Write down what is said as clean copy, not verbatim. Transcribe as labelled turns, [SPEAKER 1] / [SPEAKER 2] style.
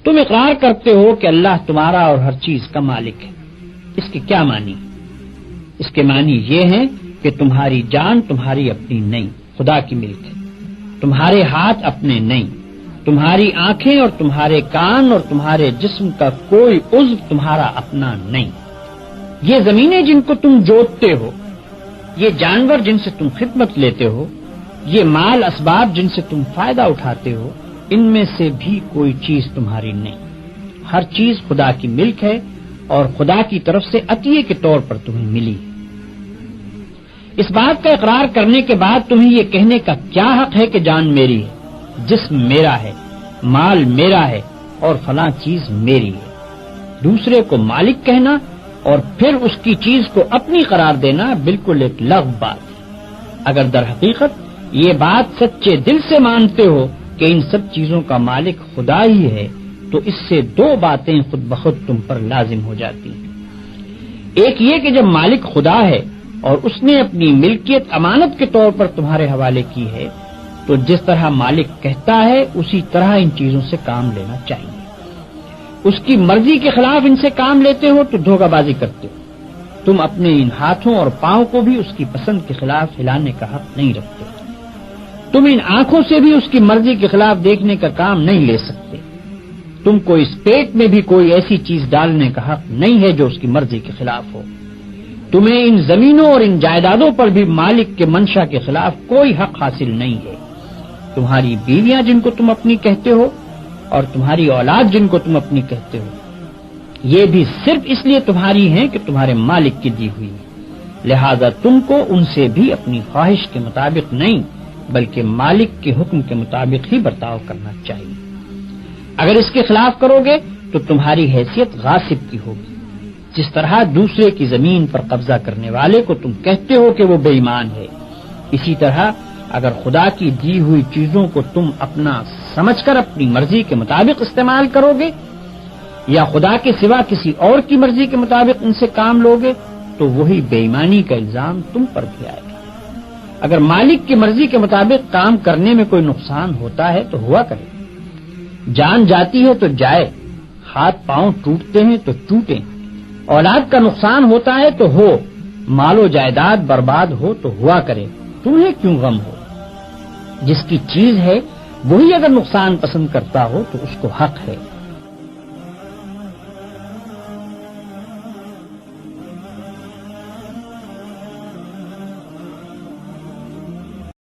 [SPEAKER 1] تم اقرار کرتے ہو کہ اللہ تمہارا اور ہر چیز کا مالک ہے. اس کے کیا معنی؟ اس کے معنی یہ ہیں کہ تمہاری جان تمہاری اپنی نہیں، خدا کی ملک ہے. تمہارے ہاتھ اپنے نہیں، تمہاری آنکھیں اور تمہارے کان اور تمہارے جسم کا کوئی عضو تمہارا اپنا نہیں. یہ زمینیں جن کو تم جوتتے ہو، یہ جانور جن سے تم خدمت لیتے ہو، یہ مال اسباب جن سے تم فائدہ اٹھاتے ہو، ان میں سے بھی کوئی چیز تمہاری نہیں. ہر چیز خدا کی ملک ہے اور خدا کی طرف سے عطیے کے طور پر تمہیں ملی. اس بات کا اقرار کرنے کے بعد تمہیں یہ کہنے کا کیا حق ہے کہ جان میری ہے، جسم میرا ہے، مال میرا ہے اور فلاں چیز میری ہے؟ دوسرے کو مالک کہنا اور پھر اس کی چیز کو اپنی قرار دینا بالکل ایک لغو بات ہے. اگر در حقیقت یہ بات سچے دل سے مانتے ہو کہ ان سب چیزوں کا مالک خدا ہی ہے تو اس سے دو باتیں خود بخود تم پر لازم ہو جاتی ہیں. ایک یہ کہ جب مالک خدا ہے اور اس نے اپنی ملکیت امانت کے طور پر تمہارے حوالے کی ہے تو جس طرح مالک کہتا ہے اسی طرح ان چیزوں سے کام لینا چاہیے. اس کی مرضی کے خلاف ان سے کام لیتے ہو تو دھوکہ بازی کرتے ہو. تم اپنے ان ہاتھوں اور پاؤں کو بھی اس کی پسند کے خلاف ہلانے کا حق نہیں رکھتے. تم ان آنکھوں سے بھی اس کی مرضی کے خلاف دیکھنے کا کام نہیں لے سکتے. تم کو اس پیٹ میں بھی کوئی ایسی چیز ڈالنے کا حق نہیں ہے جو اس کی مرضی کے خلاف ہو. تمہیں ان زمینوں اور ان جائیدادوں پر بھی مالک کے منشا کے خلاف کوئی حق حاصل نہیں ہے. تمہاری بیویاں جن کو تم اپنی کہتے ہو اور تمہاری اولاد جن کو تم اپنی کہتے ہو، یہ بھی صرف اس لیے تمہاری ہیں کہ تمہارے مالک کی دی ہوئی ہے. لہذا تم کو ان سے بھی اپنی خواہش کے مطابق نہیں بلکہ مالک کے حکم کے مطابق ہی برتاؤ کرنا چاہیے. اگر اس کے خلاف کرو گے تو تمہاری حیثیت غاصب کی ہوگی. جس طرح دوسرے کی زمین پر قبضہ کرنے والے کو تم کہتے ہو کہ وہ بے ایمان ہے، اسی طرح اگر خدا کی دی ہوئی چیزوں کو تم اپنا سمجھ کر اپنی مرضی کے مطابق استعمال کرو گے یا خدا کے سوا کسی اور کی مرضی کے مطابق ان سے کام لوگے تو وہی بے ایمانی کا الزام تم پر بھی آئے گا. اگر مالک کی مرضی کے مطابق کام کرنے میں کوئی نقصان ہوتا ہے تو ہوا کرے. جان جاتی ہے تو جائے، ہاتھ پاؤں ٹوٹتے ہیں تو ٹوٹیں، اولاد کا نقصان ہوتا ہے تو ہو، مال و جائیداد برباد ہو تو ہوا کرے. تمہیں کیوں غم ہو؟ جس کی چیز ہے وہی اگر نقصان پسند کرتا ہو تو اس کو حق ہے